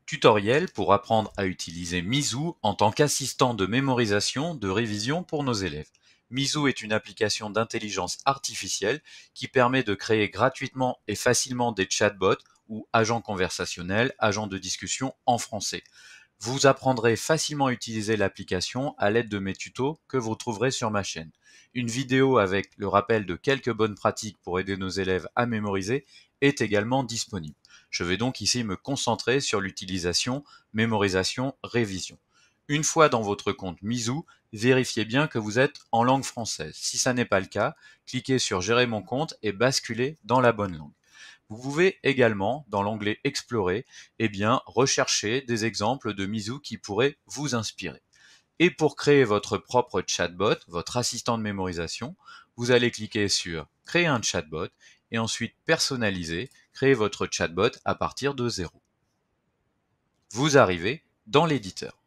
Tutoriel pour apprendre à utiliser Mizu en tant qu'assistant de mémorisation de révision pour nos élèves. Mizu est une application d'intelligence artificielle qui permet de créer gratuitement et facilement des chatbots ou agents conversationnels, agents de discussion en français. Vous apprendrez facilement à utiliser l'application à l'aide de mes tutos que vous trouverez sur ma chaîne. Une vidéo avec le rappel de quelques bonnes pratiques pour aider nos élèves à mémoriser est également disponible. Je vais donc ici me concentrer sur l'utilisation, mémorisation, révision. Une fois dans votre compte Mizu, vérifiez bien que vous êtes en langue française. Si ça n'est pas le cas, cliquez sur Gérer mon compte et basculez dans la bonne langue. Vous pouvez également, dans l'onglet Explorer, rechercher des exemples de Mizu qui pourraient vous inspirer. Et pour créer votre propre chatbot, votre assistant de mémorisation, vous allez cliquer sur Créer un chatbot et ensuite Personnaliser, créer votre chatbot à partir de 0. Vous arrivez dans l'éditeur.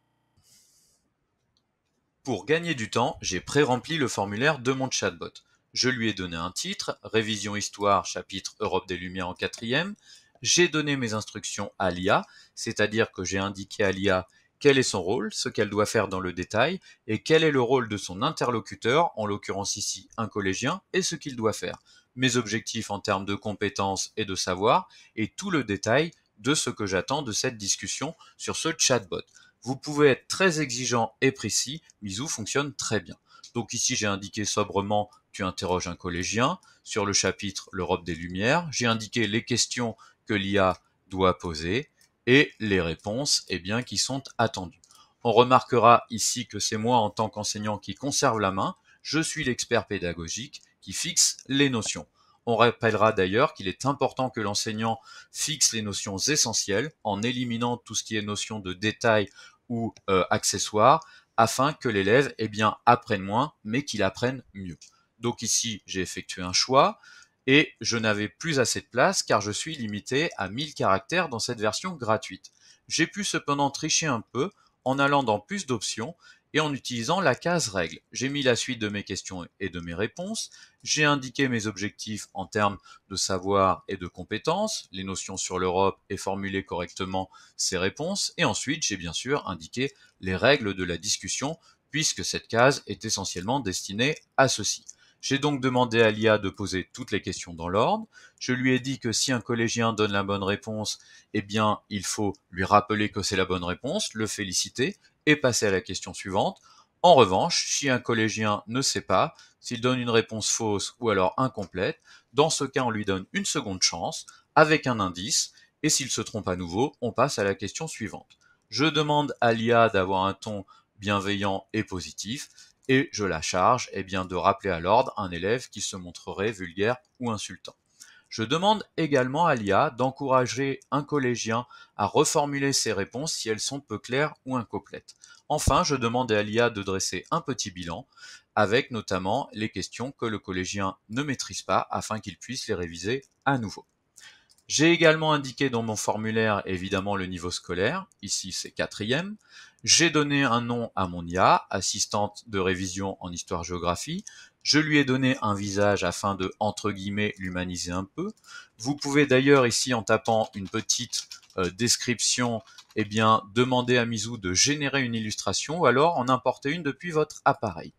Pour gagner du temps, j'ai pré-rempli le formulaire de mon chatbot. Je lui ai donné un titre, Révision Histoire, chapitre Europe des Lumières en 4e. J'ai donné mes instructions à l'IA, c'est-à-dire que j'ai indiqué à l'IA quel est son rôle, ce qu'elle doit faire dans le détail, et quel est le rôle de son interlocuteur, en l'occurrence ici un collégien, et ce qu'il doit faire. Mes objectifs en termes de compétences et de savoir, et tout le détail de ce que j'attends de cette discussion sur ce chatbot. Vous pouvez être très exigeant et précis, Mizu fonctionne très bien. Donc ici j'ai indiqué sobrement tu interroges un collégien sur le chapitre l'Europe des Lumières. J'ai indiqué les questions que l'IA doit poser et les réponses qui sont attendues. On remarquera ici que c'est moi en tant qu'enseignant qui conserve la main. Je suis l'expert pédagogique qui fixe les notions. On rappellera d'ailleurs qu'il est important que l'enseignant fixe les notions essentielles en éliminant tout ce qui est notion de détail ou accessoires afin que l'élève apprenne moins mais qu'il apprenne mieux. Donc ici, j'ai effectué un choix et je n'avais plus assez de place car je suis limité à 1000 caractères dans cette version gratuite. J'ai pu cependant tricher un peu en allant dans plus d'options et en utilisant la case règles. J'ai mis la suite de mes questions et de mes réponses, j'ai indiqué mes objectifs en termes de savoir et de compétences, les notions sur l'Europe et formulé correctement ces réponses, et ensuite j'ai bien sûr indiqué les règles de la discussion puisque cette case est essentiellement destinée à ceci. J'ai donc demandé à l'IA de poser toutes les questions dans l'ordre. Je lui ai dit que si un collégien donne la bonne réponse, il faut lui rappeler que c'est la bonne réponse, le féliciter et passer à la question suivante. En revanche, si un collégien ne sait pas, s'il donne une réponse fausse ou alors incomplète, dans ce cas, on lui donne une seconde chance avec un indice et s'il se trompe à nouveau, on passe à la question suivante. Je demande à l'IA d'avoir un ton bienveillant et positif et je la charge de rappeler à l'ordre un élève qui se montrerait vulgaire ou insultant. Je demande également à l'IA d'encourager un collégien à reformuler ses réponses si elles sont peu claires ou incomplètes. Enfin, je demande à l'IA de dresser un petit bilan avec notamment les questions que le collégien ne maîtrise pas afin qu'il puisse les réviser à nouveau. J'ai également indiqué dans mon formulaire évidemment le niveau scolaire, ici c'est 4e. J'ai donné un nom à mon IA, assistante de révision en histoire-géographie. Je lui ai donné un visage afin de, entre guillemets, l'humaniser un peu. Vous pouvez d'ailleurs ici en tapant une petite description, demander à Mizu de générer une illustration ou alors en importer une depuis votre appareil.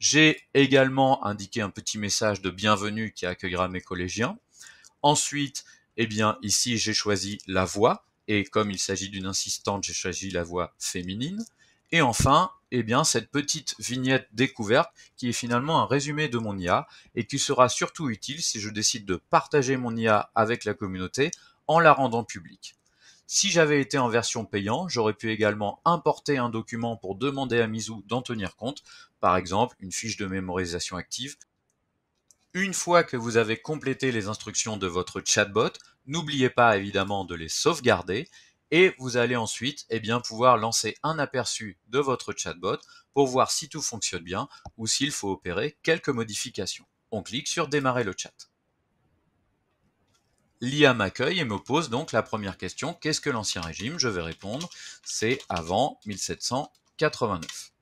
J'ai également indiqué un petit message de bienvenue qui accueillera mes collégiens. Ensuite, ici, j'ai choisi la voix, et comme il s'agit d'une assistante, j'ai choisi la voix féminine. Et enfin, cette petite vignette découverte qui est finalement un résumé de mon IA et qui sera surtout utile si je décide de partager mon IA avec la communauté en la rendant publique. Si j'avais été en version payante, j'aurais pu également importer un document pour demander à Mizu d'en tenir compte, par exemple une fiche de mémorisation active. Une fois que vous avez complété les instructions de votre chatbot, n'oubliez pas évidemment de les sauvegarder et vous allez ensuite pouvoir lancer un aperçu de votre chatbot pour voir si tout fonctionne bien ou s'il faut opérer quelques modifications. On clique sur Démarrer le chat. L'IA m'accueille et me pose donc la première question, qu'est-ce que l'Ancien Régime? Je vais répondre, c'est avant 1789.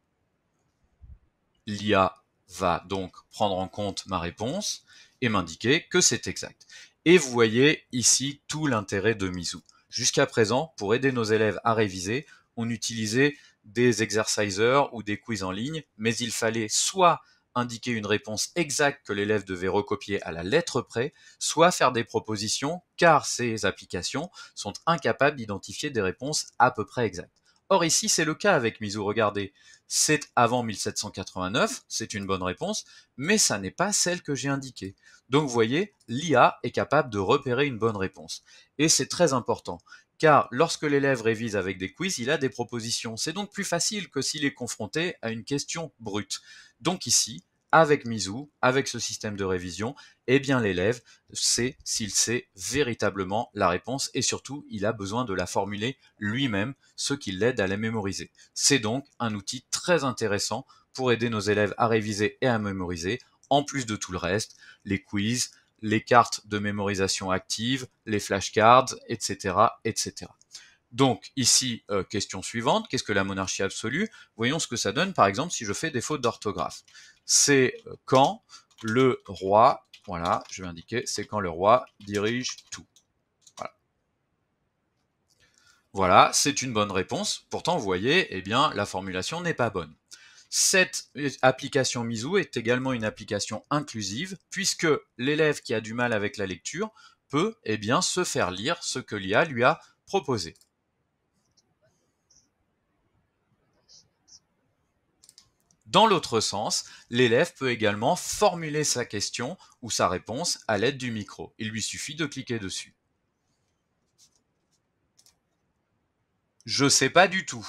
L'IA va donc prendre en compte ma réponse et m'indiquer que c'est exact. Et vous voyez ici tout l'intérêt de Mizu. Jusqu'à présent, pour aider nos élèves à réviser, on utilisait des exercisers ou des quiz en ligne, mais il fallait soit indiquer une réponse exacte que l'élève devait recopier à la lettre près, soit faire des propositions, car ces applications sont incapables d'identifier des réponses à peu près exactes. Or ici, c'est le cas avec Mizu, regardez, c'est avant 1789, c'est une bonne réponse, mais ça n'est pas celle que j'ai indiquée. Donc vous voyez, l'IA est capable de repérer une bonne réponse. Et c'est très important, car lorsque l'élève révise avec des quiz, il a des propositions. C'est donc plus facile que s'il est confronté à une question brute. Donc ici, avec Mizu, avec ce système de révision, eh bien l'élève sait s'il sait véritablement la réponse et surtout il a besoin de la formuler lui-même, ce qui l'aide à la mémoriser. C'est donc un outil très intéressant pour aider nos élèves à réviser et à mémoriser, en plus de tout le reste, les quiz, les cartes de mémorisation active, les flashcards, etc., etc. Donc ici, question suivante, qu'est-ce que la monarchie absolue? Voyons ce que ça donne, par exemple, si je fais des fautes d'orthographe. C'est quand le roi, voilà, je vais indiquer, c'est quand le roi dirige tout. Voilà, voilà, c'est une bonne réponse. Pourtant, vous voyez, eh bien, la formulation n'est pas bonne. Cette application Mizu est également une application inclusive, puisque l'élève qui a du mal avec la lecture peut, eh bien, se faire lire ce que l'IA lui a proposé. Dans l'autre sens, l'élève peut également formuler sa question ou sa réponse à l'aide du micro. Il lui suffit de cliquer dessus. Je sais pas du tout.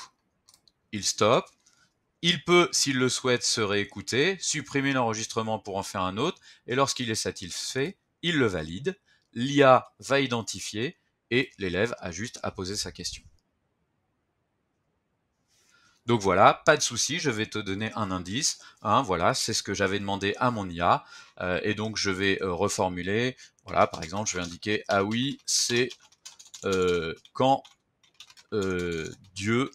Il stoppe. Il peut, s'il le souhaite, se réécouter, supprimer l'enregistrement pour en faire un autre, et lorsqu'il est satisfait, il le valide. L'IA va identifier et l'élève a juste à poser sa question. Donc voilà, pas de souci, je vais te donner un indice. Hein, voilà, c'est ce que j'avais demandé à mon IA. Et donc je vais reformuler. Voilà, par exemple, je vais indiquer ah oui, c'est quand Dieu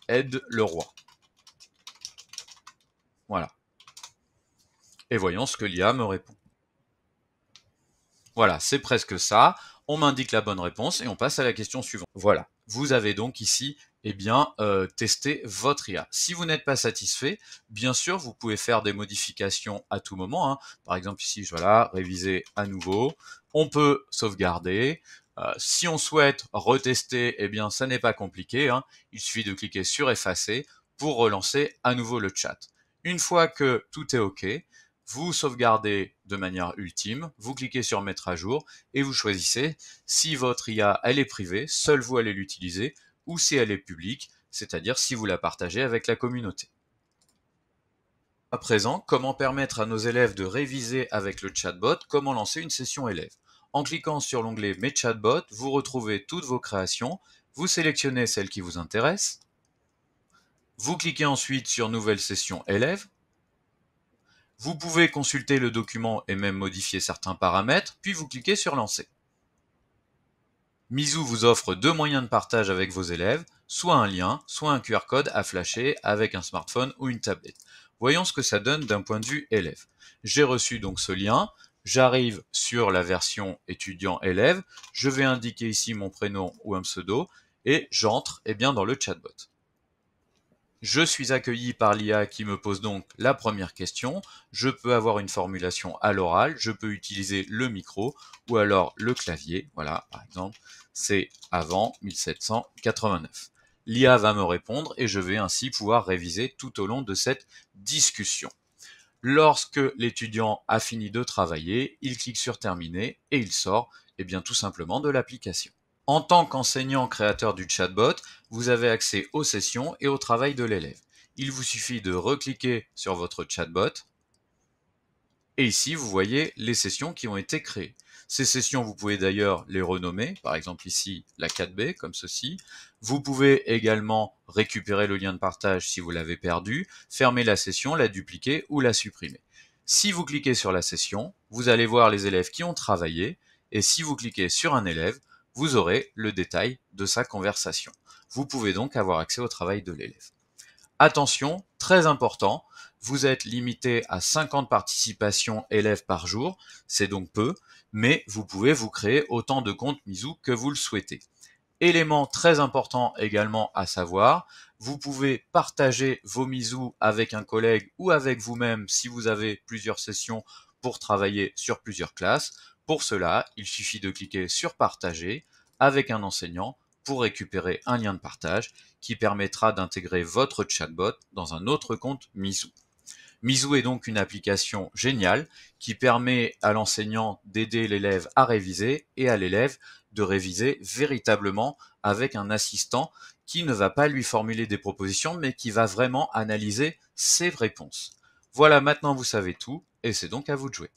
aide le roi. Voilà. Et voyons ce que l'IA me répond. Voilà, c'est presque ça. On m'indique la bonne réponse et on passe à la question suivante. Voilà, vous avez donc ici eh bien, testé votre IA. Si vous n'êtes pas satisfait, bien sûr, vous pouvez faire des modifications à tout moment. Hein. Par exemple, ici, voilà, réviser à nouveau. On peut sauvegarder. Si on souhaite retester, eh bien, ça n'est pas compliqué. Hein. Il suffit de cliquer sur effacer pour relancer à nouveau le chat. Une fois que tout est OK, vous sauvegardez de manière ultime, vous cliquez sur mettre à jour et vous choisissez si votre IA elle est privée, seul vous allez l'utiliser, ou si elle est publique, c'est-à-dire si vous la partagez avec la communauté. À présent, comment permettre à nos élèves de réviser avec le chatbot, comment lancer une session élève. En cliquant sur l'onglet Mes chatbots, vous retrouvez toutes vos créations, vous sélectionnez celle qui vous intéresse, vous cliquez ensuite sur Nouvelle session élève. Vous pouvez consulter le document et même modifier certains paramètres, puis vous cliquez sur Lancer. Mizu vous offre deux moyens de partage avec vos élèves, soit un lien, soit un QR code à flasher avec un smartphone ou une tablette. Voyons ce que ça donne d'un point de vue élève. J'ai reçu donc ce lien, j'arrive sur la version étudiant-élève, je vais indiquer ici mon prénom ou un pseudo, et j'entre bien dans le chatbot. Je suis accueilli par l'IA qui me pose donc la première question. Je peux avoir une formulation à l'oral, je peux utiliser le micro ou alors le clavier. Voilà, par exemple, c'est avant 1789. L'IA va me répondre et je vais ainsi pouvoir réviser tout au long de cette discussion. Lorsque l'étudiant a fini de travailler, il clique sur terminer et il sort bien tout simplement de l'application. En tant qu'enseignant créateur du chatbot, vous avez accès aux sessions et au travail de l'élève. Il vous suffit de recliquer sur votre chatbot et ici vous voyez les sessions qui ont été créées. Ces sessions, vous pouvez d'ailleurs les renommer, par exemple ici la 4B comme ceci. Vous pouvez également récupérer le lien de partage si vous l'avez perdu, fermer la session, la dupliquer ou la supprimer. Si vous cliquez sur la session, vous allez voir les élèves qui ont travaillé et si vous cliquez sur un élève, vous aurez le détail de sa conversation. Vous pouvez donc avoir accès au travail de l'élève. Attention, très important, vous êtes limité à 50 participations élèves par jour, c'est donc peu, mais vous pouvez vous créer autant de comptes Mizu que vous le souhaitez. Élément très important également à savoir, vous pouvez partager vos Mizu avec un collègue ou avec vous-même si vous avez plusieurs sessions pour travailler sur plusieurs classes. Pour cela, il suffit de cliquer sur Partager avec un enseignant pour récupérer un lien de partage qui permettra d'intégrer votre chatbot dans un autre compte Mizu. Mizu est donc une application géniale qui permet à l'enseignant d'aider l'élève à réviser et à l'élève de réviser véritablement avec un assistant qui ne va pas lui formuler des propositions mais qui va vraiment analyser ses réponses. Voilà, maintenant vous savez tout et c'est donc à vous de jouer.